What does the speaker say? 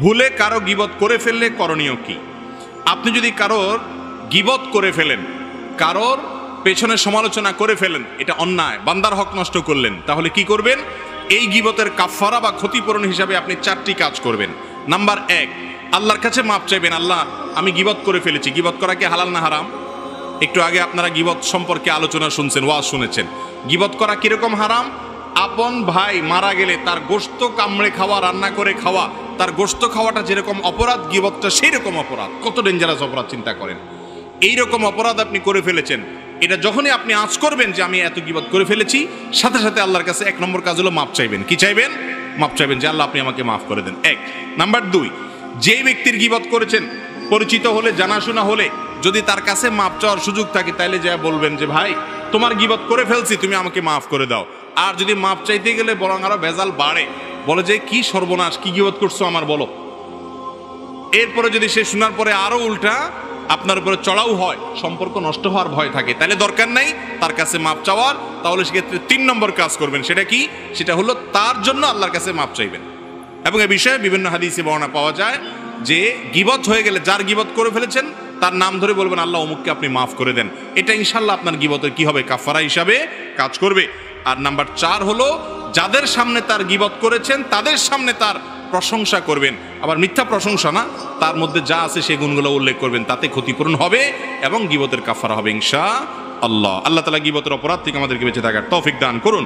ভুলে কারো গীবত করে ফেললে করণীয় কি? আপনি যদি কারোর গীবত করে ফেলেন, কারোর পেছনে সমালোচনা করে ফেলেন, এটা অন্যায়, বান্দার হক নষ্ট করলেন, তাহলে কি করবেন? এই গীবতের কাফারা বা ক্ষতিপূরণ হিসাবে আপনি 4টি কাজ করবেন। নাম্বার 1, আল্লাহর কাছে মাপ চাইবেন। আল্লাহ, আমি গীবত করে ফেলেছি। গীবত করা কি হালাল না হারাম? একটু আগে আপনারা গীবত সম্পর্কে আলোচনা শুনছেন, ওয়াজ শুনেছেন। গীবত করা কিরকম হারাম? আপন ভাই মারা গেলে তার গোশত কামড়ে খাওয়া, রান্না করে খাওয়া, তার গোশত খাওয়াটা যেরকম অপরাধ, গীবতটা সেই রকম অপরাধ। কত ডেঞ্জারাস অপরাধ চিন্তা করেন। এইরকম অপরাধ আপনি করে ফেলেছেন, এটা যখনই আপনি আঁচ করবেন যে আমি এত গীবত করে ফেলেছি, সাথে সাথে আল্লাহর কাছে 1 নম্বর কাজ হলো মাপ চাইবেন। কি চাইবেন? মাপ চাইবেন যে আল্লাহ আপনি আমাকে মাফ করে দেন। 1 নাম্বার 2, যেই ব্যক্তির গীবত করেছেন, পরিচিত হলে, জানাশোনা হলে, যদি তার কাছে মাপ চাওয়ার সুযোগ থাকে, তাইলে যা বলবেন যে ভাই তোমার গীবত করে ফেলছি, তুমি আমাকে মাফ করে দাও। আর যদি মাপ চাইতে গেলে বরং আরো ভেজাল বাড়ে, বলে যে কি সর্বনাশ, কি গীবত করছো আমার বলো। এরপরে যদি সে শোনার পরে আরো উল্টা আপনার উপরে চড়াও হয়, সম্পর্ক নষ্ট হওয়ার ভয় থাকে, তাহলে দরকার নাই তার কাছে মাপ চাওয়ার। তাহলে সেক্ষেত্রে 3 নম্বর কাজ করবেন। সেটা কি? সেটা হলো তার জন্য আল্লাহর কাছে মাপ চাইবেন। এবং এ বিষয়ে বিভিন্ন হাদিসে বর্ণনা পাওয়া যায় যে গীবত হয়ে গেলে, যার গীবত করে ফেলেছেন তার নাম ধরে বলবেন আল্লাহ অমুককে আপনি মাফ করে দেন। এটা ইনশাল্লাহ আপনার গীবতের কি হবে? কাফারা হিসাবে কাজ করবে। আর নাম্বার 4 হলো যাদের সামনে তার গীবত করেছেন তাদের সামনে তার প্রশংসা করবেন। আবার মিথ্যা প্রশংসা না, তার মধ্যে যা আছে সেই গুণগুলো উল্লেখ করবেন, তাতে ক্ষতিপূরণ হবে এবং গীবতের কাফারা হবে ইনশাআল্লাহ। আল্লাহ তাআলা গীবতের অপরাধ থেকে আমাদেরকে বেঁচে থাকার তৌফিক দান করুন।